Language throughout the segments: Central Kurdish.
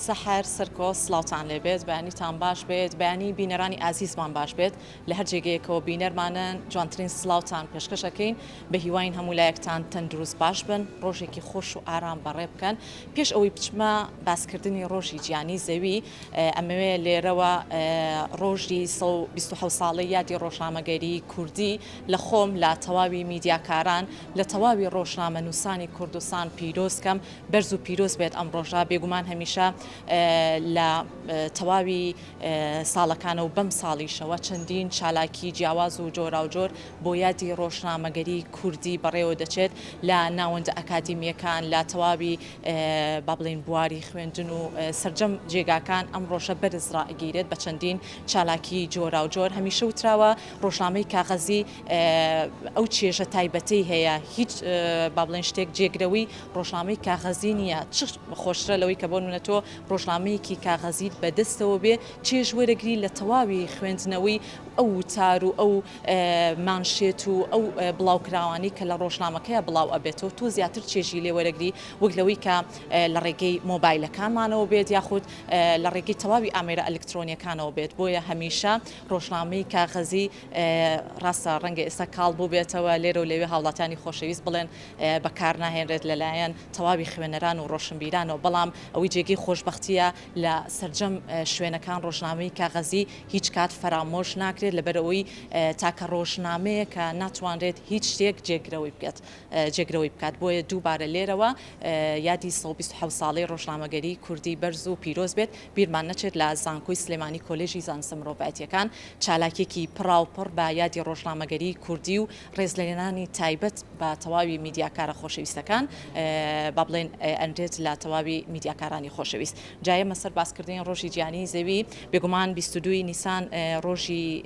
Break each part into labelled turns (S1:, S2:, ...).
S1: سەحەر سەرکۆ سڵاوتان لێبێت بەیانیتان باش بێت بەیانی بینەرانی ئازیزمان باش بێت لە هەر جێگەیەکەوە بینەرمانن جوانترین سڵاوتان پێشکەشەکەین بە هیواین هەموو لایەکتان تەندروست باش بن ڕۆژێکی خۆش و ئارام بەڕێ بکەن پێش ئەوەی بچمە باسکردنی ڕۆژی گیانی زەوی ئەمەوێ لێرەوە ڕۆژی 27 ساڵی یادی ڕۆژنامەگەری کوردی لە خۆم لە تەواوی میدیاکاران لە تەواوی ڕۆژنامە نووسانی کوردستان پیرۆزکەم بەرز و پیرۆز بێت ئەم ڕۆژە بێگومان هەمیشە لە تەواوی ساڵەکانە و بەم ساڵیشەوە چەندین چالاکی جیاواز و جۆرا و جۆر بۆ یادی ڕۆژنامەگەری کوردی بەڕێوە دەچێت لە ناوەندە ئەکادیمیەکان لە تەواوی با بڵێن بواری خوێندن و سەرجەم جێگاکان ئەم ڕۆژە بەرزڕا ئەگیرێت بە چەندین چالاکی جۆرا و جۆر هەمیشە وتراوە ڕۆژنامەی کاغەزی ئەو چێژە تایبەتەی هەیە هیچ با بڵێن شتێک جێگرەوەی ڕۆژنامەی کاغەزی نییە چ خۆشترە لەوەی کە بۆ نونەتۆ ڕۆژنامەیەکی کاغەزیت بەدەستەوە بێ چێژ وەرەگری لە تەواوی خوێندنەوەی ئەو تار و ئەو مانشێت و ئەو بڵاوکراوانی کە لە ڕۆژنامەکەیە بڵاو ئەبێتەوە تۆ زیاتر چێژی لێ وەرەگری وەک لەوەی کە لە ڕێگەی مۆبایلەکانمانەوە بێت یاخود لە ڕێگەی تەواوی ئامێرە ئەلکترۆنیەکانەوە بێت بۆیە هەمیشە ڕۆژنامەی کاغەزی ڕاستە ڕەنگە ئێستا کاڵ بوو بێتەوە لێرە و لەوێ هاوڵاتیانی خۆشەویست بڵێن بەکار ناهێنرێت لەلایەن تەواوی خوێنەران و ڕۆشنبیرانەوە بەڵام ئەوەی جێگەی خۆشبەختیە لە سەرجەم شوێنەکان ڕۆژنامەی کاغەزی هیچ کات فەرامۆش ناکرێت لەبەرەوەی تاکە ڕۆژنامەیە کە ناتوانرێت هیچ شتێک جێگرەوەی بکات بۆیە دووبارە لێرەوە یادی 127 ساڵی ڕۆژنامەگەری کوردی بەرز و پیرۆز بێت بیرمان نەچێت لە زانکۆی سلێمانی کۆلێژی زانستە مرۆڤایەتیەکان چالاکێکی پڕاوپڕ بە یادی ڕۆژنامەگەری کوردی و ڕێزلێنانی تایبەت بە تەواوی میدیاکارە خۆشەویستەکان با بڵێن ئەندێت لە تەواوی میدیاکارانی خۆشەویست جایە مەسەر باسکردنی ڕۆژی گیانی زەوی بێگومان 22 نیسان ڕۆژی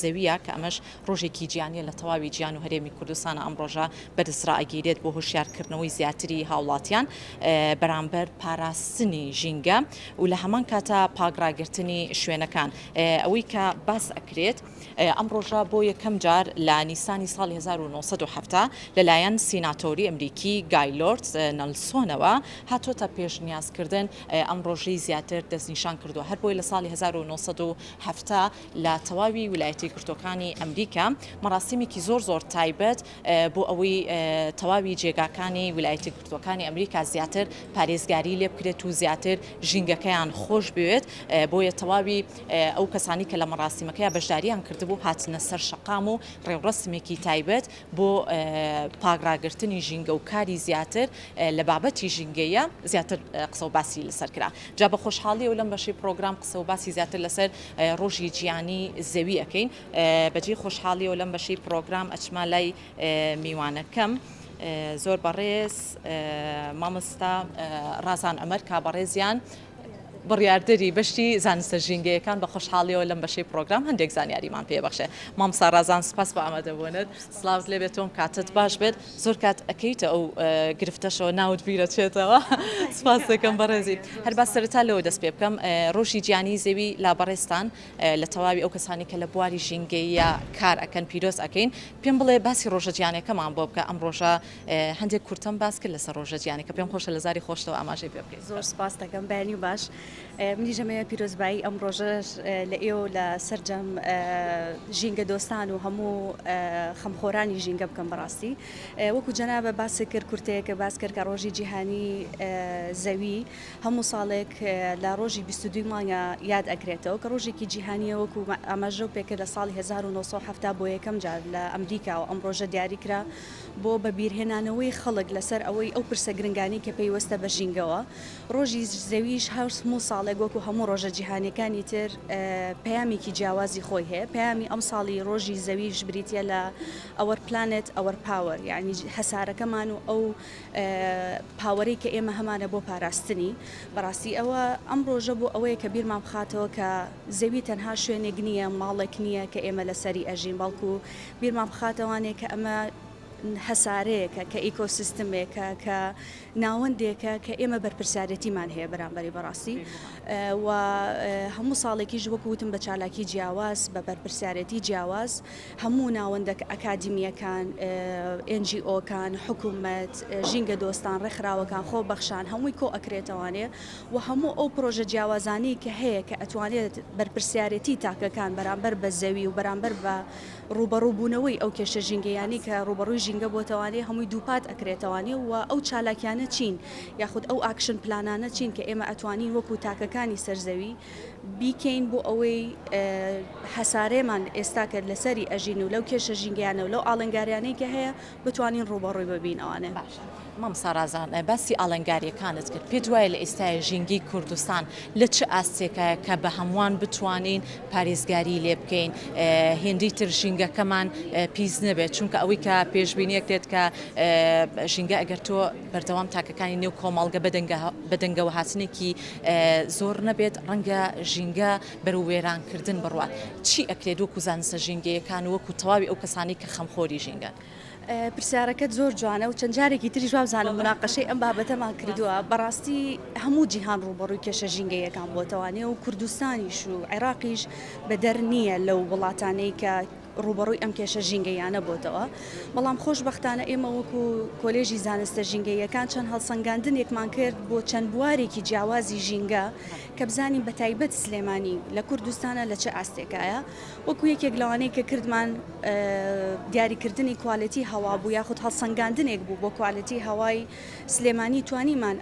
S1: زەویە کە ئەمەش ڕۆژێکی گیانیە لە تەواوی گیان و هەرێمی کوردستانە ئەم ڕۆژە بەدەسترا ئەگیرێت بۆ هۆشیارکردنەوەی زیاتری هاوڵاتیان بەرامبەر پاراستنی ژینگە و لە هەمان کاتە پاگراگرتنی شوێنەکان ئەوەی کە باس ئەکرێت ئەم ڕۆژە بۆ یەکەم جار لە نیسانی ساڵی 1970 لەلایەن سیناتۆری ئەمریکی گای لۆرد نەلسۆنەوە هاتۆتە پێشنیازکردن ئەم ڕۆژەی زیاتر دەستنیشان کردووە هەر بۆی لە ساڵی 1970 لە تەواوی ویلایەتی گرتوەکانی ئەمریکا مەراسیمێکی زۆر تایبەت بۆ ئەوەی تەواوی جێگاکانی ویلایەتی گرتوەکانی ئەمریکا زیاتر پارێزگاری لێ بکرێت و زیاتر ژینگەکەیان خۆش بوێت بۆیە تەواوی ئەو کەسانی کە لە مەراسیمەکەی بەشداریان کردبوو هاتنە سەر شەقام و ڕێوڕسمێکی تایبەت بۆ پاگراگرتنی ژینگە و کاری زیاتر لە بابەتی ژینگەیە زیاتر قسە و باسی لەسەر کرا جا بە خۆشحاڵی و لەم بەشی پرۆگرام قسە و باسی زیاتر لەسەر ڕۆژی گیانی زەوی ئەەکەین بەجێ خۆشحاڵی و لەم بەشی پرۆگرام ئەچما لای میوانەکەم زۆر بەڕێز مامۆستا ڕازان عومەر کابەڕێزیان بڕیاردەری بەشتی زانستە ژینگەیەکان بە خۆشحاڵیەوە لەم بەشەی پرۆگرام هەندێک زانیاریمان پێبەخشێ مامۆستا ڕازان سپاس بە ئامادەبوونت سڵاوت لێ بێتۆم کاتت باش بێت زۆر کات ئەەکەیتە ئەو گرفتەشەوە ناوت بیرەچێتەوە سپاس دەکەم بەڕێزی هەر با سەرەتا لەوە دەست پێ بکەم ڕۆژی گیانی زەوی لا بەڕێستان لە تەواوی ئەو کەسانی کە لە بواری ژینگەیە کار ئەکەن پیرۆز ئەەکەین پێم بڵێ باسی ڕۆژە گیانەکەمان بۆ بکە ئەم ڕۆژە هەندێک کورتم باس کرد لەسەر ڕۆژە گیانەکە پێم خۆشە لە زاری خۆشتەوە ئاماژەی پێ بکەیت
S2: زۆر سپاس دەکەم بەیانی باش منیژەمەیە پیرۆزبایی ئەم ڕۆژەش لە ئێوە لە سەرجەم ژینگە دۆستان و هەموو خەمخۆرانی ژینگە بکەم بەڕاستی وەکو جەنابە باسی کرد کورتەیەکە باس کرد کە ڕۆژی جیهانی زەوی هەموو ساڵێک لە ڕۆژی 22 مانگە یاد ئەکرێتەوە کە ڕۆژێکی جیهانیە وەکو ئاماژە و پێکرد لە ساڵی 1970 بۆ یەکەم جار لە ئەمریکا و ئەم ڕۆژە دیاریکرا بۆ بەبیرهێنانەوەی خەڵک لەسەر ئەوەی ئەو پرسە گرنگانی کە پێیوەستە بە ژینگەوە ڕۆژی زەویش هەموو ساڵێک وەکو هەموو ڕۆژە جیهانیەکانی تر پەیامێکی جیاوازی خۆی هەیە پەیامی ئەم ساڵی ڕۆژی زەویش بریتە لە ئەوەر پلانێت ئەوەر پاوەر یعنی هەسارەکەمان و ئەو پاوەرەی کە ئێمە هەمانە بۆ پاراستنی بەڕاستی ئەوە ئەم ڕۆژە بۆ ئەوەیە کە بیرمان بخاتەوە کە زەوی تەنها شوێنێک نییە ماڵێک نییە کە ئێمە لەسەری ئەژین بەڵکو بیرمان بخاتەوانێ کە ئەمە هەسارەیەکە کە ئیکۆسیستمێکە کە ناوەندێکە کە ئێمە بەرپرسیارەتیمان هەیە بەرامبەری بەڕاستی و هەموو ساڵێکیش وەکوتم بە چالاکی جیاواز بە بەرپرسیارەتی جیاواز هەموو ناوەندە ئەکادیمیەکان NGOکان حکوومەت ژینگە دۆستان ڕێکخراوەکان خۆبەخشان هەمووی کۆ ئەکرێتەوانێ و هەموو ئەو پرۆژە جیاوازانی کە هەیە کە ئەتوانێت بەرپرسیارەتی تاکەکان بەرامبەر بە زەوی و بەرامبەر بە ڕوبەڕووبوونەوەی ئەو کێشە ژینگەیانی کە ڕوبەڕووی ژینگە بۆتەوانێ هەمووی دووپات ئەکرێتەوانێ و ئەو چالاکیانە چین یاخود ئەو ئاکشن پلانانە چین کە ئێمە ئەتوانین وەکو تاکەکانی سەرزەوی بیکەین بۆ ئەوەی هەسارێمان ئێستا کرد لەسەری ئەژین و لەو کێشە ژینگەیانە و لەو ئاڵنگاریانەی کە هەیە بتوانین ڕوبەڕووی ببین ئەوانێ.
S1: مام سارازان باسی ئاڵنگاریەکانت کرد پێ دوایە لە ئێستای ژینگی کوردستان لە چه ئاستێکە کە بە هەمووان بتوانین پارێزگاری لێ بکەین هێندی تر ژینگەکەمان پیس نەبێت چونکە ئەوەی کە پێشبینیەک دێت کە ژینگە ئەگەر تۆ بەردەوام تاکەکانی نێو کۆمەڵگە بەدەنگەوە هاتنێکی زۆر نەبێت ڕەنگە ژینگە بەرەو وێرانکردن بڕوات چی ئەکرێت وەکو زانستە ژینگەیەکان وەکو تەواوی ئەو کەسانی کە خەمخۆری ژینگە؟
S2: پرسیارەکەت زۆر جوانە و چەند جارێکی تری جوابزانم مناقەشەی ئەم بابەتەمان کردووە بەڕاستی هەموو جیهان ڕوبەڕووی کێشە ژینگەیەکان بۆتەوانێ و کوردستانیش و عێراقیش بە دەر نییە لەو وڵاتانەی کە ڕوبەڕووی ئەم کێشە ژینگەیانە بۆتەوە بەڵام خۆشبەختانە ئێمە وەکو کۆلێژی زانستە ژینگەیەکان چەند هەڵسەنگاندنێکمان کرد بۆ چەند بوارێکی جیاوازی ژینگە کە بزانین بە تایبەت سلێمانی لە کوردستانە لە چه ئاستێکایە وەکو یەکێک لەوانەیە کە کردمان دیاریکردنی کوالیتی هەوا بوو یاخود هەڵسەنگاندنێک بوو بۆ کوالیتی هەوای سلێمانی توانیمان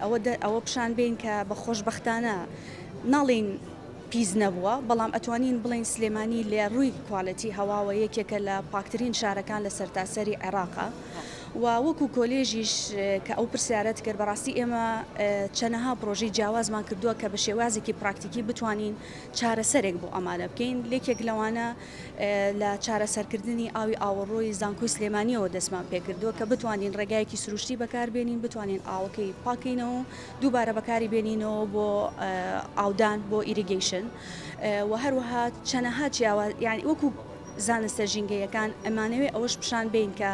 S2: ئەوە پیشان بین کە بە خۆشبەختانە ناڵین پیس نەبووە بەڵام ئەتوانین بڵین سلێمانی لێ ڕووی کوالیتی هەواوە یەکێکە لە پاکترین شارەکان لە سەرتاسەری عێراقا و وەکو کۆلێژیش کە ئەو پرسیارەت کرد بەڕاستی ئێمە چەنەها پرۆژەی جیاوازمان کردووە کە بە شێوازێکی پراکتیکی بتوانین چارەسەرێک بۆ ئەمانە بکەین لێکێک لەوانە لە چارەسەرکردنی ئاوی ئاوەڕۆی زانکۆی سلێمانیەوە دەستمان پێکردووە کە بتوانین ڕێگایەکی سروشتی بەکاربێنین بتوانین ئاوەکەی پاکەینەوە دووبارە بەکاری بێنینەوە بۆ ئاودان بۆ ئیریگەیشن و هەروەها چەنەها یعنی وەکو زانستە ژینگەیەکان ئەمانەوێ ئەوەش پیشان بین کە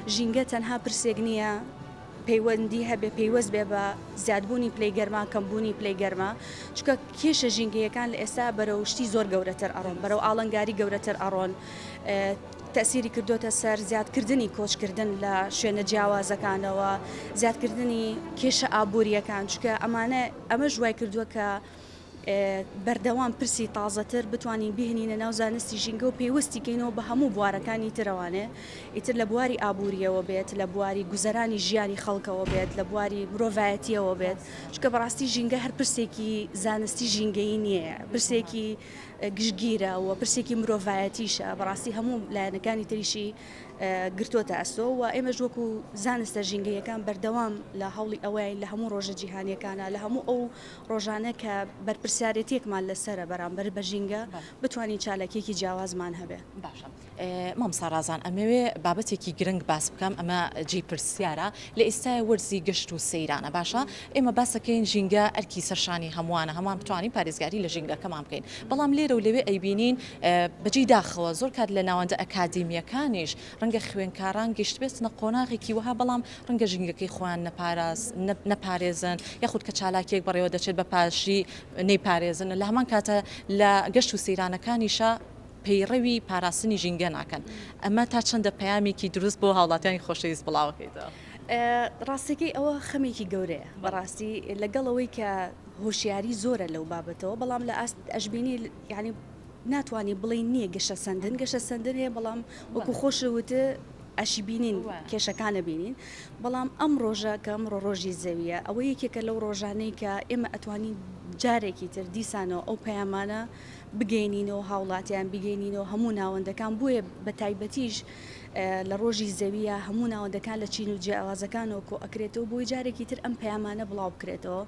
S2: ژینگە تەنها پرسێک نییە پەیوەندی هەبێ پێیوەست بێ بە زیادبوونی پلەی گەرما کەمبوونی پلەی گەرما چکە کێشە ژینگەیەکان لە ئێستا بەرەو شتی زۆر گەورەتر ئەڕۆن بەرەو ئاڵنگاری گەورەتر ئەڕۆن تەسیری کردوتە سەر زیادکردنی کۆچکردن لە شوێنە جیاوازەکانەوە زیادکردنی کێشە ئابوووریەکان چکە ئەمە ژوای کردووە کە بەردەوام پرسی تازەتر بتوانین بهێنینە ناو زانستی ژینگە و پێوەستی کەینەوە بە هەموو بوارەکانی ترەوانێ ئیتر لە بواری ئابوووریەوە بێت لە بواری گوزەرانی ژیانی خەڵکەوە بێت لە بواری مرۆڤایەتیەوە بێت چکە بەڕاستی ژینگە هەر پرسێکی زانستی ژینگەی نییە پرسێکی گشتگیرە و پرسێکی مرۆڤایەتیشە بەڕاستی هەموو لایەنەکانی تریشی گرتوۆتە ئەسۆ و ئێمەش وەکو زانستە ژینگەیەکان بەردەوام لە هەوڵی ئەوەی لە هەموو ڕۆژە جیهانیەکانە لە هەموو ئەو ڕۆژانە کە بەرپرسیارەتێکمان لەسرە بەرامبەر بە ژینگە بتوانین چالکێکی جیاوازمان هەبێ.
S1: باشە مام سارازان ئەمەوێ بابەتێکی گرنگ باس بکەم ئەمە جی پرسیارە لە ئێستای وەرزی گەشت و سەیرانە باشە ئێمە باسەکەین ژینگە ئەرکی سەرشانی هەمووانە هەمان بتوانین پارێزگاری لە ژینگەکەمان بکەین بەڵام لێرە و لەوێ ئەیبینین بەجی داخەوە زۆر کات لە ناوەندە ئەکادیمیەکانیش ڕەنگە خوێنکاران گەشت بێتنە قۆناغێکی وها بەڵام ڕەنگە ژینگەکەی خۆیان نەپارێزن یاخود کە چالاکێک بەڕێوە دەچێت بە پاشی نەیپارێزن لە هەمان کاتە لە گەشت و سەیرانەکانیشە پەیڕەوی پاراستنی ژینگە ناکەن ئەمە تا چەندە پەیامێکی دروست بۆ هاوڵاتیانی خۆشەویست بڵاوەکەیتەوە.
S2: ڕاستەکەی ئەوە خەمێکی گەورەیە بەڕاستی لەگەڵەوەی کە هۆشیاری زۆرە لەو بابەتەوە بەڵام لە ئەشبینی ینی ناتوانانی بڵین نییە گەشە سندن هەیە بەڵام وەکو خۆشەوتە ئەشی بینین کێشەکانە بینین بەڵام ئەم ڕۆژە کە ئەمڕۆ ڕۆژی زەویە ئەوە یەکێکە لەو ڕۆژانەی کە ئێمە ئەتوانین جارێکی تر دیسانەوە ئەو پەیامانە بگەینینەوە هاوڵاتیان بگەینینەوە هەموو ناوەندەکان بۆیە بە تایبەتیش لە ڕۆژی زەویە هەموو ناوەندەکان لە چین و جیاوازەکانەوە کۆ ئەکرێتەوە بۆی جارێکی تر ئەم پەیامانە بڵاو بکرێتەوە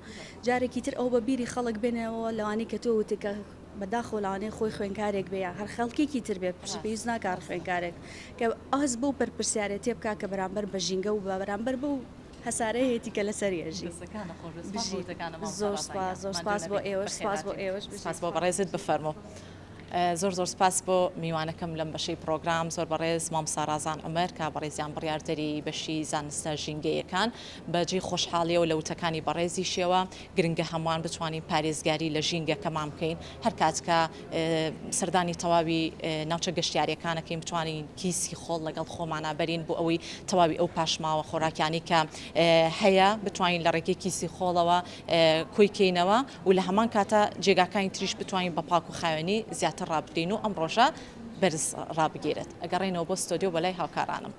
S2: جارێکی تر ئەو بە بیری خەڵک بێنەوە لەوانەی کە تۆ وتەکە بەداخۆ لەوانەیە خۆی خوێنکارێک بێ هەر خەڵکێکی تر بێ پێویست ناکار خوێنکارێک کە ئاز بۆ پەرپرسیارەتێ بکا کە بەرامبەر بە ژینگە و بەرامبەر بەو هەسارەیەتی کە لە سەریەژی زۆر سپاس بۆ ئێوەش سپاس بۆ ئێوەش
S1: سپاس بۆ بەڕێزت بفەرمۆ. زۆر سپاس بۆ میوانەکەم لەم بەشەی پرۆگرام زۆر بەڕێز مامۆستا ڕازان عومەر کە بەڕێزیان بڕیاردەری بەشی زانستە ژینگەیەکان بەجێ خۆشحاڵیە و لە وتەکانی بەڕێزی شێوە گرنگە هەمووان بتوانین پارێزگاری لە ژینگەکەمان بکەین هەر کاتکە سەردانی تەواوی ناوچە گەشتیاریەکانەکەین بتوانین کیسی خۆڵ لەگەڵ خۆمانە بەرین بۆ ئەوەی تەواوی ئەو پاشماوە خۆراکیانی کە هەیە بتوانین لە ڕێگەی کیسی خۆڵەوە کۆیکەینەوە و لە هەمان کاتە جێگاکانی تریش بتوانین بە پاک و خاوێنی زیاتر ڕابدەین و ئەم ڕۆژە بەرز ڕابگیرێت ئەگەڕێنەوە بۆ ستۆدیۆ بەلای هاوکارانم.